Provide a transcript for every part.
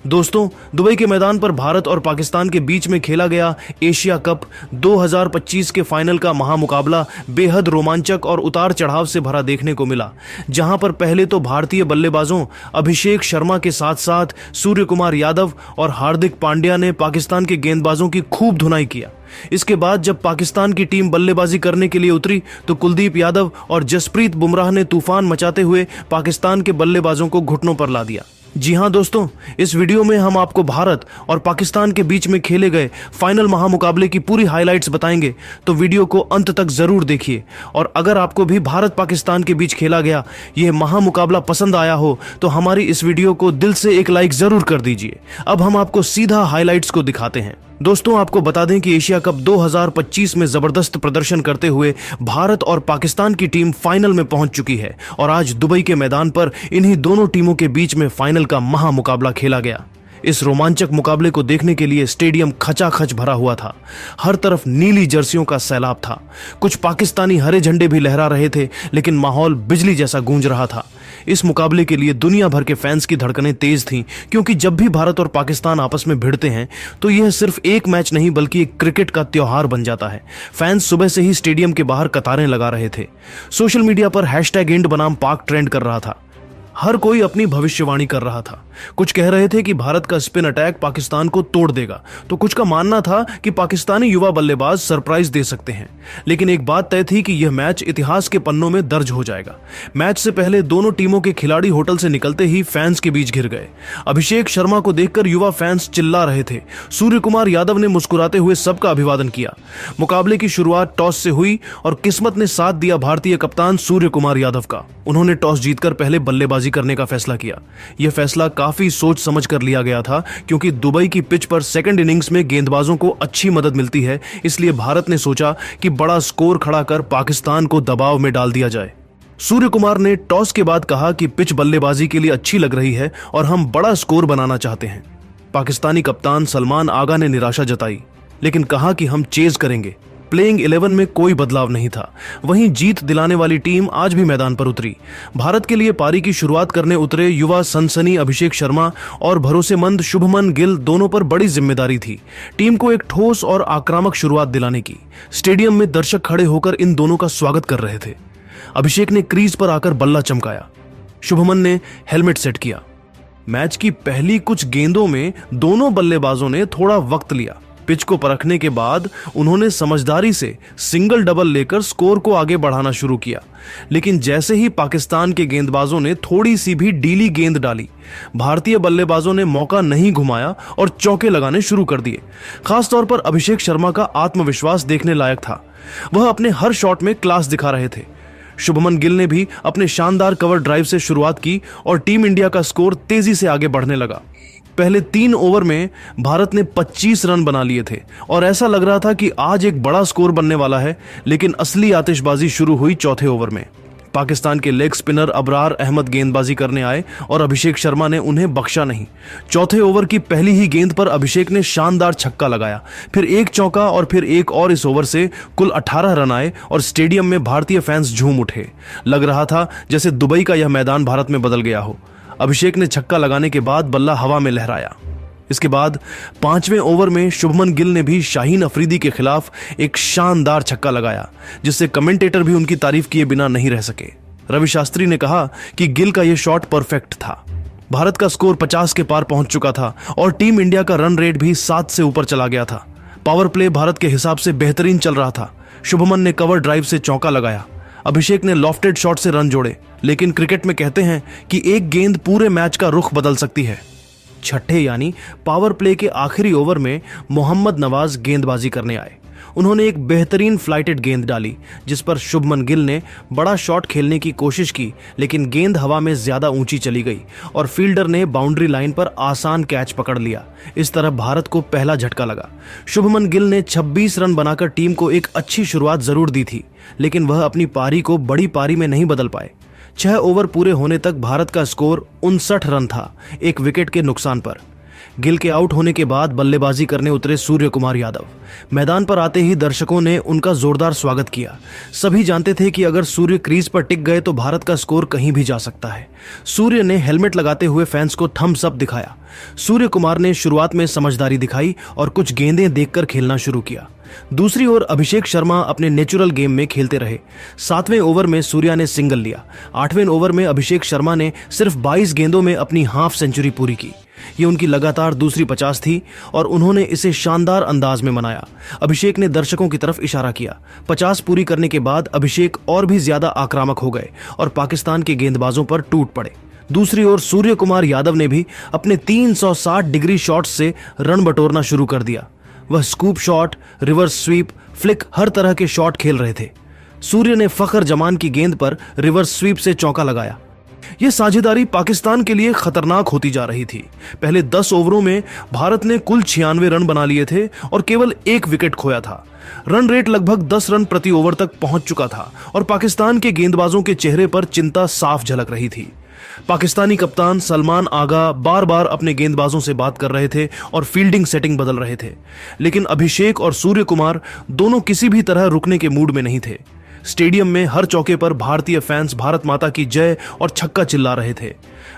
दोस्तों, दुबई के मैदान पर भारत और पाकिस्तान के बीच में खेला गया एशिया कप 2025 के फाइनल का महामुकाबला बेहद रोमांचक और उतार चढ़ाव से भरा देखने को मिला, जहां पर पहले तो भारतीय बल्लेबाजों अभिषेक शर्मा के साथ साथ सूर्य कुमार यादव और हार्दिक पांड्या ने पाकिस्तान के गेंदबाजों की खूब धुनाई किया। इसके बाद जब पाकिस्तान की टीम बल्लेबाजी करने के लिए उतरी तो कुलदीप यादव और जसप्रीत बुमराह ने तूफान मचाते हुए पाकिस्तान के बल्लेबाजों को घुटनों पर ला दिया। जी हां दोस्तों, इस वीडियो में हम आपको भारत और पाकिस्तान के बीच में खेले गए फाइनल महामुकाबले की पूरी हाइलाइट्स बताएंगे, तो वीडियो को अंत तक जरूर देखिए। और अगर आपको भी भारत पाकिस्तान के बीच खेला गया यह महामुकाबला पसंद आया हो तो हमारी इस वीडियो को दिल से एक लाइक जरूर कर दीजिए। अब हम आपको सीधा हाइलाइट्स को दिखाते हैं। दोस्तों, आपको बता दें कि एशिया कप 2025 में जबरदस्त प्रदर्शन करते हुए भारत और पाकिस्तान की टीम फाइनल में पहुंच चुकी है और आज दुबई के मैदान पर इन्हीं दोनों टीमों के बीच में फाइनल का महामुकाबला खेला गया। इस रोमांचक मुकाबले को देखने के लिए स्टेडियम खचाखच भरा हुआ था। हर तरफ नीली जर्सियों का सैलाब था। कुछ पाकिस्तानी हरे झंडे भी लहरा रहे थे, लेकिन माहौल बिजली जैसा गूंज रहा था। इस मुकाबले के लिए दुनिया भर के फैंस की धड़कनें तेज थीं, क्योंकि जब भी भारत और पाकिस्तान आपस में भिड़ते हैं तो यह सिर्फ एक मैच नहीं बल्कि एक क्रिकेट का त्योहार बन जाता है। फैंस सुबह से ही स्टेडियम के बाहर कतारें लगा रहे थे। सोशल मीडिया पर #इंड बनाम पाक ट्रेंड कर रहा था। हर कोई अपनी भविष्यवाणी कर रहा था। कुछ कह रहे थे कि भारत का स्पिन अटैक पाकिस्तान को तोड़ देगा, तो कुछ का मानना था कि पाकिस्तानी युवा बल्लेबाज सरप्राइज दे सकते हैं। लेकिन एक बात तय थी कि यह मैच इतिहास के पन्नों में दर्ज हो जाएगा। मैच से पहले दोनों टीमों के खिलाड़ी होटल से निकलते ही फैंस के बीच घिर गए। अभिषेक शर्मा को देखकर युवा फैंस चिल्ला रहे थे। सूर्य कुमार यादव ने मुस्कुराते हुए सबका अभिवादन किया। मुकाबले की शुरुआत टॉस से हुई और किस्मत ने साथ दिया भारतीय कप्तान सूर्य कुमार यादव का। उन्होंने टॉस जीतकर पहले बल्लेबाजी करने का फैसला किया। यह फैसला काफी सोच समझ कर लिया गया था, क्योंकि दुबई की पिच पर सेकंड इनिंग्स में गेंदबाजों को अच्छी मदद मिलती है। इसलिए भारत ने सोचा कि बड़ा स्कोर खड़ा कर पाकिस्तान को दबाव में डाल दिया जाए। सूर्य कुमार ने टॉस के बाद कहा कि पिच बल्लेबाजी के लिए अच्छी लग रही है और हम बड़ा स्कोर बनाना चाहते हैं। पाकिस्तानी कप्तान सलमान आगा ने निराशा जताई, लेकिन कहा कि हम चेज करेंगे। प्लेइंग 11 में कोई बदलाव नहीं था। वहीं जीत दिलाने वाली टीम आज भी मैदान पर उतरी। भारत के लिए पारी की शुरुआत करने उतरे युवा सनसनी अभिषेक शर्मा और भरोसेमंद शुभमन गिल दोनों पर बड़ी जिम्मेदारी थी टीम को एक ठोस और आक्रामक शुरुआत दिलाने की। स्टेडियम में दर्शक खड़े होकर इन दोनों का स्वागत कर रहे थे। अभिषेक ने क्रीज पर आकर बल्ला चमकाया। शुभमन ने हेलमेट सेट किया। मैच की पहली कुछ गेंदों में दोनों बल्लेबाजों ने थोड़ा वक्त लिया। पिच को परखने के बाद उन्होंने समझदारी से सिंगल डबल लेकर स्कोर को आगे बढ़ाना शुरू किया। लेकिन जैसे ही पाकिस्तान के गेंदबाजों ने थोड़ी सी भी ढीली गेंद डाली, भारतीय बल्लेबाजों ने मौका नहीं घुमाया और चौके लगाने शुरू कर दिए। खासतौर पर अभिषेक शर्मा का आत्मविश्वास देखने लायक था। वह अपने हर शॉट में क्लास दिखा रहे थे। शुभमन गिल ने भी अपने शानदार कवर ड्राइव से शुरुआत की और टीम इंडिया का स्कोर तेजी से आगे बढ़ने लगा। पहले 3 ओवर में भारत ने 25 रन बना लिए थे और ऐसा लग रहा था कि आज एक बड़ा स्कोर बनने वाला है। लेकिन असली आतिशबाजी शुरू हुई चौथे ओवर में। पाकिस्तान के लेग स्पिनर अबरार अहमद गेंदबाजी करने आए और अभिषेक शर्मा ने उन्हें बख्शा नहीं। चौथे ओवर की पहली ही गेंद पर अभिषेक ने शानदार छक्का लगाया, फिर एक चौका और फिर एक और। इस ओवर से कुल 18 रन आए और स्टेडियम में भारतीय फैंस झूम उठे। लग रहा था जैसे दुबई का यह मैदान भारत में बदल गया हो। अभिषेक ने छक्का लगाने के बाद बल्ला हवा में लहराया। इसके बाद 5वें ओवर में शुभमन गिल ने भी शाहीन अफरीदी के खिलाफ एक शानदार छक्का लगाया, जिससे कमेंटेटर भी उनकी तारीफ किए बिना नहीं रह सके। रवि शास्त्री ने कहा कि गिल का यह शॉट परफेक्ट था। भारत का स्कोर 50 के पार पहुंच चुका था और टीम इंडिया का रन रेट भी 7 से ऊपर चला गया था। पावर प्ले भारत के हिसाब से बेहतरीन चल रहा था। शुभमन ने कवर ड्राइव से चौका लगाया। अभिषेक ने लॉफ्टेड शॉट से रन जोड़े। लेकिन क्रिकेट में कहते हैं कि एक गेंद पूरे मैच का रुख बदल सकती है। छठे यानी पावर प्ले के आखिरी ओवर में मोहम्मद नवाज गेंदबाजी करने आए। उन्होंने एक बेहतरीन फ्लाइटेड गेंद डाली, जिस पर शुभमन गिल ने बड़ा शॉट खेलने की कोशिश की, लेकिन गेंद हवा में ज्यादा ऊंची चली गई और फील्डर ने बाउंड्री लाइन पर आसान कैच पकड़ लिया। इस तरह भारत को पहला झटका लगा। शुभमन गिल ने 26 रन बनाकर टीम को एक अच्छी शुरुआत जरूर दी थी, लेकिन वह अपनी पारी को बड़ी पारी में नहीं बदल पाए। 6 ओवर पूरे होने तक भारत का स्कोर 59 रन था, एक विकेट के नुकसान पर। गिल के आउट होने के बाद बल्लेबाजी करने उतरे सूर्य कुमार यादव। मैदान पर आते ही दर्शकों ने उनका जोरदार स्वागत किया। सभी जानते थे कि अगर सूर्य क्रीज पर टिक गए तो भारत का स्कोर कहीं भी जा सकता है। सूर्य ने हेलमेट लगाते हुए फैंस को थम्स अप दिखाया। सूर्य कुमार ने शुरुआत में समझदारी दिखाई और कुछ गेंदें देखकर खेलना शुरू किया। दूसरी ओर अभिषेक शर्मा अपने नेचुरल गेम में खेलते रहे। 7वें ओवर में सूर्या ने सिंगल लिया। 8वें ओवर में अभिषेक शर्मा ने सिर्फ 22 गेंदों में अपनी हाफ सेंचुरी पूरी की। ये उनकी लगातार दूसरी 50 थी और उन्होंने इसे शानदार अंदाज में मनाया। अभिषेक ने दर्शकों की तरफ इशारा किया। 50 पूरी करने के बाद अभिषेक और भी ज्यादा आक्रामक हो गए और पाकिस्तान के गेंदबाजों पर टूट पड़े। दूसरी ओर सूर्य कुमार यादव ने भी अपने 360 डिग्री शॉट्स से रन बटोरना शुरू कर दिया। वह scoop shot, reverse sweep, flick हर तरह के शॉट खेल रहे थे। सूर्य ने फखर जमान की गेंद पर रिवर्स स्वीप से चौका लगाया। यह साझेदारी पाकिस्तान के लिए खतरनाक होती जा रही थी। पहले 10 ओवरों में भारत ने कुल 96 रन बना लिए थे और केवल 1 विकेट खोया था। रन रेट लगभग 10 रन प्रति ओवर तक पहुंच चुका था और पाकिस्तान के गेंदबाजों के चेहरे पर चिंता साफ झलक रही थी। पाकिस्तानी कप्तान सलमान आगा बार बार अपने गेंदबाजों से बात कर रहे थे और फील्डिंग सेटिंग बदल रहे थे, लेकिन अभिषेक और सूर्य कुमार दोनों किसी भी तरह रुकने के मूड में नहीं थे। स्टेडियम में हर चौके पर भारतीय फैंस भारत माता की जय और छक्का चिल्ला रहे थे।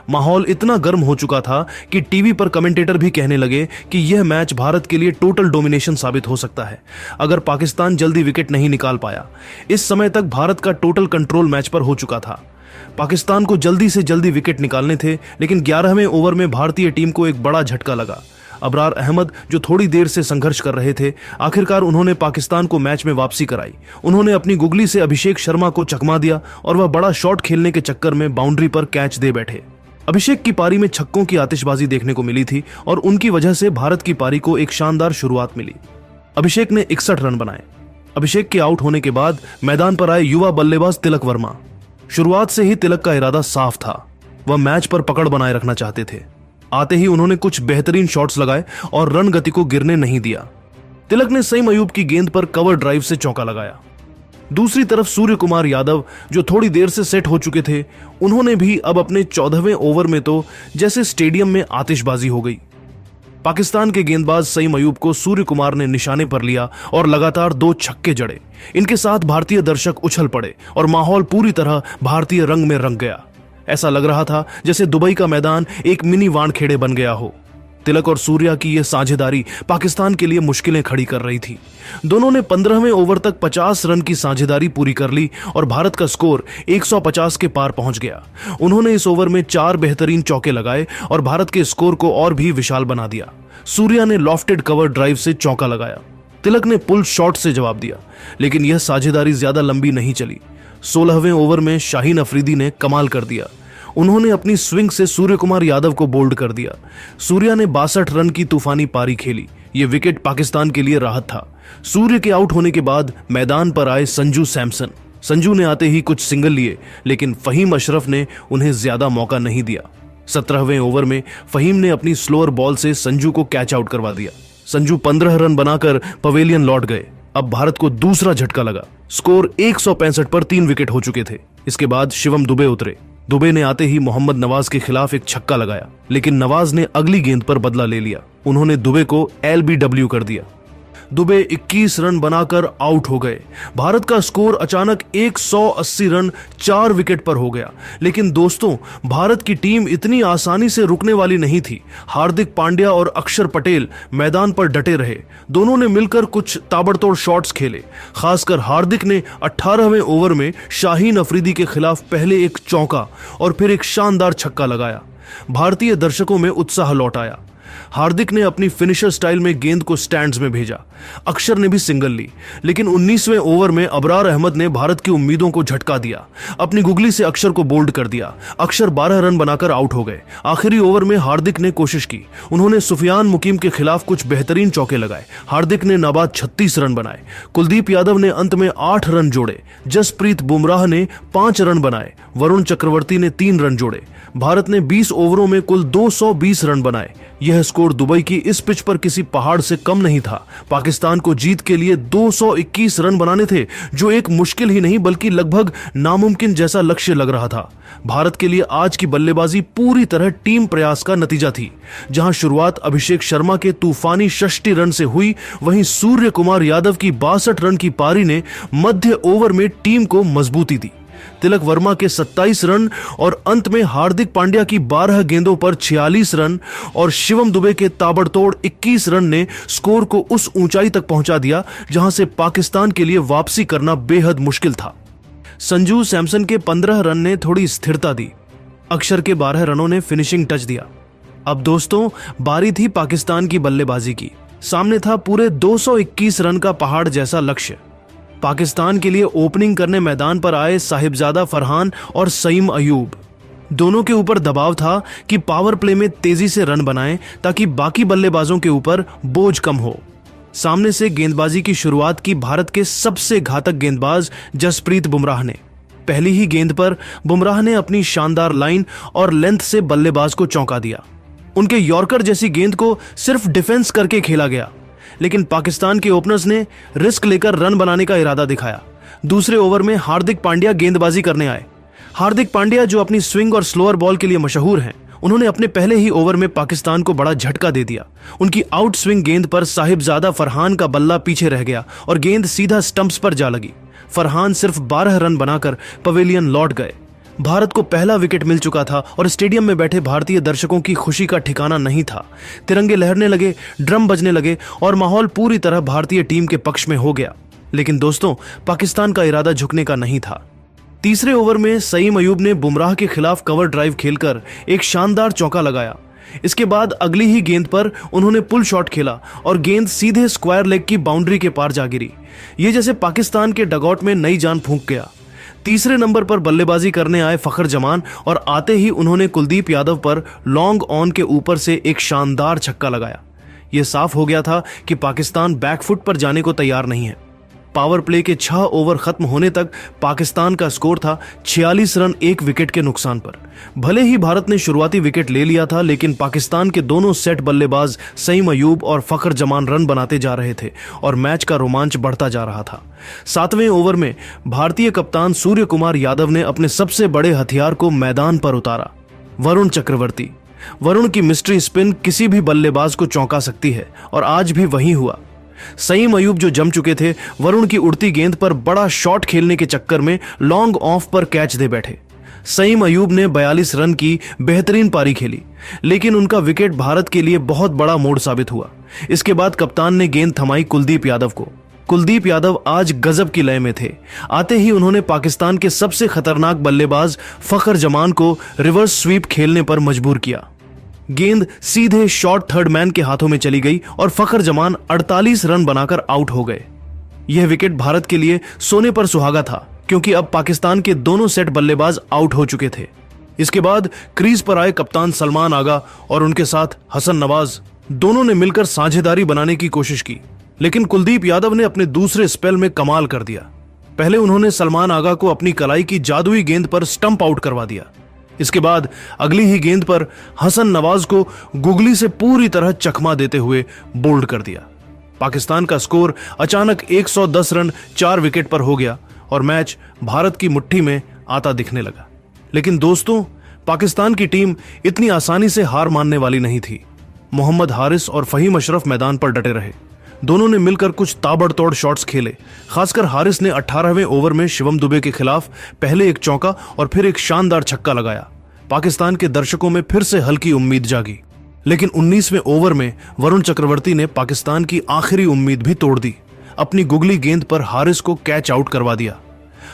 माहौल इतना गर्म हो चुका था कि टीवी पर कमेंटेटर भी कहने लगे कि यह मैच भारत के लिए टोटल डोमिनेशन साबित हो सकता है अगर पाकिस्तान जल्दी विकेट नहीं निकाल पाया। इस समय तक भारत का टोटल कंट्रोल मैच पर हो चुका था। पाकिस्तान को जल्दी से जल्दी विकेट निकालने थे, लेकिन 11वें ओवर में भारतीय टीम को एक बड़ा झटका लगा। अबरार अहमद, जो थोड़ी देर से संघर्ष कर रहे थे, आखिरकार उन्होंने पाकिस्तान को मैच में वापसी कराई। उन्होंने अपनी गुगली से अभिषेक शर्मा को चकमा दिया और वह बड़ा शॉट खेलने के चक्कर में बाउंड्री पर कैच दे बैठे। अभिषेक की पारी में छक्कों की आतिशबाजी देखने को मिली थी और उनकी वजह से भारत की पारी को एक शानदार शुरुआत मिली। अभिषेक ने 61 रन बनाए। अभिषेक के आउट होने के बाद मैदान पर आए युवा बल्लेबाज तिलक वर्मा। शुरुआत से ही तिलक का इरादा साफ था। वह मैच पर पकड़ बनाए रखना चाहते थे। आते ही उन्होंने कुछ बेहतरीन शॉट्स लगाए और रन गति को गिरने नहीं दिया। तिलक ने सईम अयूब की गेंद पर कवर ड्राइव से चौका लगाया। दूसरी तरफ सूर्य कुमार यादव, जो थोड़ी देर से सेट हो चुके थे, उन्होंने भी अब अपने 14वें ओवर में तो जैसे स्टेडियम में आतिशबाजी हो गई। पाकिस्तान के गेंदबाज सईम अयूब को सूर्य कुमार ने निशाने पर लिया और लगातार 2 छक्के जड़े। इनके साथ भारतीय दर्शक उछल पड़े और माहौल पूरी तरह भारतीय रंग में रंग गया। ऐसा लग रहा था जैसे दुबई का मैदान एक मिनी वानखेड़े बन गया हो। तिलक और सूर्या की यह साझेदारी पाकिस्तान के लिए मुश्किलें खड़ी कर रही थी। दोनों ने 15वें ओवर तक 50 रन की साझेदारी पूरी कर ली और भारत का स्कोर 150 के पार पहुंच गया। उन्होंने इस ओवर में 4 बेहतरीन चौके लगाए और भारत के स्कोर को और भी विशाल बना दिया। सूर्या ने लॉफ्टेड कवर ड्राइव से चौका लगाया। तिलक ने पुल शॉट से जवाब दिया, लेकिन यह साझेदारी ज्यादा लंबी नहीं चली। 16वें ओवर में शाहीन अफरीदी ने कमाल कर दिया। उन्होंने अपनी स्विंग से सूर्य कुमार यादव को बोल्ड कर दिया। सूर्या ने 62 रन की तूफानी पारी खेली। यह विकेट पाकिस्तान के लिए राहत था। सूर्य के आउट होने के बाद मैदान पर आए संजू सैमसन। संजू ने आते ही कुछ सिंगल लिए, लेकिन फहीम अशरफ ने उन्हें ज्यादा मौका नहीं दिया। 17वें ओवर में फहीम ने अपनी स्लोअर बॉल से संजू को कैच आउट करवा दिया। संजू 15 रन बनाकर पवेलियन लौट गए। अब भारत को दूसरा झटका लगा। स्कोर 165 पर 3 विकेट हो चुके थे। इसके बाद शिवम दुबे उतरे। दुबे ने आते ही मोहम्मद नवाज के खिलाफ एक छक्का लगाया, लेकिन नवाज ने अगली गेंद पर बदला ले लिया। उन्होंने दुबे को LBW कर दिया। दुबे 21 रन बनाकर आउट हो गए। भारत का स्कोर अचानक 180 रन 4 विकेट पर हो गया। लेकिन दोस्तों, भारत की टीम इतनी आसानी से रुकने वाली नहीं थी। हार्दिक पांड्या और अक्षर पटेल मैदान पर डटे रहे। दोनों ने मिलकर कुछ ताबड़तोड़ शॉट्स खेले। खासकर हार्दिक ने 18वें ओवर में शाहीन अफरीदी के खिलाफ पहले एक चौका और फिर एक शानदार छक्का लगाया। भारतीय दर्शकों में उत्साह लौट आया। हार्दिक ने अपनी फिनिशर स्टाइल में गेंद को स्टैंड्स में भेजा। अक्षर ने भी सिंगल ली, लेकिन 19वें ओवर में अबरार अहमद ने भारत की उम्मीदों को झटका दिया। अपनी गुगली से अक्षर को बोल्ड कर दिया। अक्षर 12 रन बनाकर आउट हो गए। आखिरी ओवर में हार्दिक ने कोशिश की। उन्होंने सुफियान मुकीम के खिलाफ कुछ बेहतरीन चौके लगाए। हार्दिक ने नाबाद 36 रन बनाए। कुलदीप यादव ने अंत में 8 रन जोड़े। जसप्रीत बुमराह ने 5 रन बनाए। वरुण चक्रवर्ती ने 3 रन जोड़े। भारत ने 20 ओवरों में कुल 220 रन बनाए। यह स्कोर दुबई की इस पिच पर किसी पहाड़ से कम नहीं था। पाकिस्तान को जीत के लिए 221 रन बनाने थे, जो एक मुश्किल ही नहीं बल्कि लगभग नामुमकिन जैसा लक्ष्य लग रहा था। भारत के लिए आज की बल्लेबाजी पूरी तरह टीम प्रयास का नतीजा थी। जहां शुरुआत अभिषेक शर्मा के तूफानी 66 रन से हुई, वहीं सूर्य कुमार यादव की 62 रन की पारी ने मध्य ओवर में टीम को मजबूती दी। तिलक वर्मा के 27 रन और अंत में हार्दिक पांड्या की 12 गेंदों पर 46 रन और शिवम दुबे के ताबड़तोड़ 21 रन ने स्कोर को उस ऊंचाई तक पहुंचा दिया जहां से पाकिस्तान के लिए वापसी करना बेहद मुश्किल था। संजू सैमसन के 15 रन ने थोड़ी स्थिरता दी। अक्षर के 12 रनों ने फिनिशिंग टच दिया। अब दोस्तों, बारी थी पाकिस्तान की बल्लेबाजी की। सामने था पूरे 221 रन का पहाड़ जैसा लक्ष्य। पाकिस्तान के लिए ओपनिंग करने मैदान पर आए साहिबजादा फरहान और सईम अयूब। दोनों के ऊपर दबाव था कि पावर प्ले में तेजी से रन बनाएं ताकि बाकी बल्लेबाजों के ऊपर बोझ कम हो। सामने से गेंदबाजी की शुरुआत की भारत के सबसे घातक गेंदबाज जसप्रीत बुमराह ने। पहली ही गेंद पर बुमराह ने अपनी शानदार लाइन और लेंथ से बल्लेबाज को चौंका दिया। उनके यॉर्कर जैसी गेंद को सिर्फ डिफेंस करके खेला गया, लेकिन पाकिस्तान के ओपनर्स ने रिस्क लेकर रन बनाने का इरादा दिखाया। दूसरे ओवर में हार्दिक पांड्या गेंदबाजी करने आए। हार्दिक पांड्या, जो अपनी स्विंग और स्लोअर बॉल के लिए मशहूर हैं, उन्होंने अपने पहले ही ओवर में पाकिस्तान को बड़ा झटका दे दिया। उनकी आउट स्विंग गेंद पर साहिबजादा फरहान का बल्ला पीछे रह गया और गेंद सीधा स्टंप्स पर जा लगी। फरहान सिर्फ 12 रन बनाकर पवेलियन लौट गए। भारत को पहला विकेट मिल चुका था और स्टेडियम में बैठे भारतीय दर्शकों की खुशी का ठिकाना नहीं था। तिरंगे लहरने लगे, ड्रम बजने लगे और माहौल पूरी तरह भारतीय टीम के पक्ष में हो गया। लेकिन दोस्तों, पाकिस्तान का इरादा झुकने का नहीं था। तीसरे ओवर में सईम अयूब ने बुमराह के खिलाफ कवर ड्राइव खेलकर एक शानदार चौका लगाया। इसके बाद अगली ही गेंद पर उन्होंने पुल शॉट खेला और गेंद सीधे स्क्वायर लेग की बाउंड्री के पार जा गिरी। ये जैसे पाकिस्तान के डगआउट में नई जान फूंक गया। तीसरे नंबर पर बल्लेबाजी करने आए फखर जमान और आते ही उन्होंने कुलदीप यादव पर लॉन्ग ऑन के ऊपर से एक शानदार छक्का लगाया। यह साफ हो गया था कि पाकिस्तान बैकफुट पर जाने को तैयार नहीं है। पावर प्ले के 6 ओवर खत्म होने तक पाकिस्तान का स्कोर था 46 रन 1 विकेट के नुकसान पर। भले ही भारत ने शुरुआती विकेट ले लिया था, लेकिन पाकिस्तान के दोनों सेट बल्लेबाज सईम अयूब और फखर जमान रन बनाते जा रहे थे और मैच का रोमांच बढ़ता जा रहा था। 7वें ओवर में भारतीय कप्तान सूर्य कुमार यादव ने अपने सबसे बड़े हथियार को मैदान पर उतारा, वरुण चक्रवर्ती। वरुण की मिस्ट्री स्पिन किसी भी बल्लेबाज को चौंका सकती है और आज भी वही हुआ। सईम अयूब, जो जम चुके थे, वरुण की उड़ती गेंद पर बड़ा शॉट खेलने के चक्कर में लॉन्ग ऑफ पर कैच दे बैठे। सईम अयूब ने 42 रन की बेहतरीन पारी खेली, लेकिन उनका विकेट भारत के लिए बहुत बड़ा मोड़ साबित हुआ। इसके बाद कप्तान ने गेंद थमाई कुलदीप यादव को। कुलदीप यादव आज गजब की लय में थे। आते ही उन्होंने पाकिस्तान के सबसे खतरनाक बल्लेबाज फखर जमान को रिवर्स स्वीप खेलने पर मजबूर किया। गेंद सीधे शॉर्ट थर्ड मैन के हाथों में चली गई और फखर जमान 48 रन बनाकर आउट हो गए। यह विकेट भारत के लिए सोने पर सुहागा था, क्योंकि अब पाकिस्तान के दोनों सेट बल्लेबाज आउट हो चुके थे। इसके बाद क्रीज पर आए कप्तान सलमान आगा और उनके साथ हसन नवाज। दोनों ने मिलकर साझेदारी बनाने की कोशिश की, लेकिन कुलदीप यादव ने अपने दूसरे स्पेल में कमाल कर दिया। पहले उन्होंने सलमान आगा को अपनी कलाई की जादुई गेंद पर स्टंप आउट करवा दिया। इसके बाद अगली ही गेंद पर हसन नवाज को गुगली से पूरी तरह चकमा देते हुए बोल्ड कर दिया। पाकिस्तान का स्कोर अचानक 110 रन 4 विकेट पर हो गया और मैच भारत की मुट्ठी में आता दिखने लगा। लेकिन दोस्तों, पाकिस्तान की टीम इतनी आसानी से हार मानने वाली नहीं थी। मोहम्मद हारिस और फहीम अशरफ मैदान पर डटे रहे। दोनों ने मिलकर कुछ ताबड़तोड़ शॉट्स खेले। खासकर हारिस ने 18वें ओवर में शिवम दुबे के खिलाफ पहले एक चौका और फिर एक शानदार छक्का लगाया। पाकिस्तान के दर्शकों में फिर से हल्की उम्मीद जागी। लेकिन 19वें ओवर में वरुण चक्रवर्ती ने पाकिस्तान की आखिरी उम्मीद भी तोड़ दी। अपनी गुगली गेंद पर हारिस को कैच आउट करवा दिया।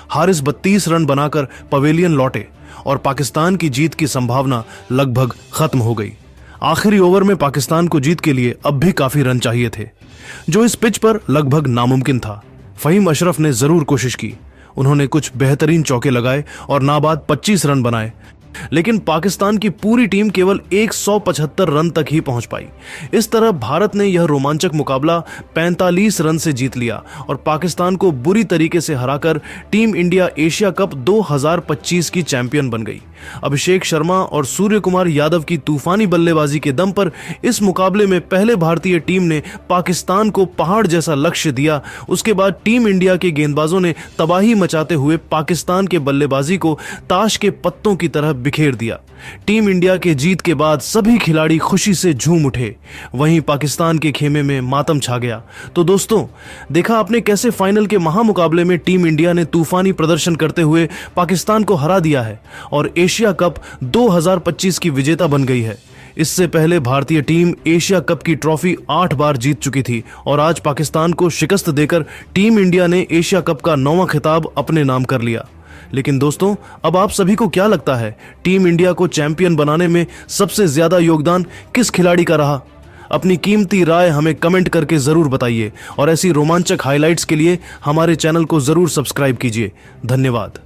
हारिस 32 रन बनाकर पवेलियन लौटे और पाकिस्तान की जीत की संभावना लगभग खत्म हो गई। आखिरी ओवर में पाकिस्तान को जीत के लिए अब भी काफी रन चाहिए थे, जो इस पिच पर लगभग नामुमकिन था। फहीम अशरफ ने जरूर कोशिश की। उन्होंने कुछ बेहतरीन चौके लगाए और नाबाद 25 रन बनाए, लेकिन पाकिस्तान की पूरी टीम केवल 175 रन तक ही पहुंच पाई। इस तरह भारत ने यह रोमांचक मुकाबला 45 रन से जीत लिया और पाकिस्तान को बुरी तरीके से हराकर टीम इंडिया एशिया कप 2025 की चैंपियन बन गई। अभिषेक शर्मा और सूर्य कुमार यादव की तूफानी बल्लेबाजी के दम पर इस मुकाबले में पहले भारतीय टीम ने पाकिस्तान को पहाड़ जैसा लक्ष्य दिया। उसके बाद टीम इंडिया के गेंदबाजों ने तबाही मचाते हुए पाकिस्तान के बल्लेबाजी को ताश के पत्तों की तरह बिखेर दिया। टीम इंडिया के जीत के बाद सभी खिलाड़ी खुशी से झूम उठे, वहीं पाकिस्तान के खेमे में मातम छा गया। तो दोस्तों, देखा आपने कैसे फाइनल के महामुकाबले में टीम इंडिया ने तूफानी प्रदर्शन करते हुए पाकिस्तान को हरा दिया है और एशिया कप 2025 की विजेता बन गई है। इससे पहले भारतीय टीम एशिया कप की ट्रॉफी 8 बार जीत चुकी थी और आज पाकिस्तान को शिकस्त देकर टीम इंडिया ने एशिया कप का 9वां खिताब अपने नाम कर लिया। लेकिन दोस्तों, अब आप सभी को क्या लगता है, टीम इंडिया को चैंपियन बनाने में सबसे ज्यादा योगदान किस खिलाड़ी का रहा? अपनी कीमती राय हमें कमेंट करके जरूर बताइए और ऐसी रोमांचक हाइलाइट्स के लिए हमारे चैनल को जरूर सब्सक्राइब कीजिए। धन्यवाद।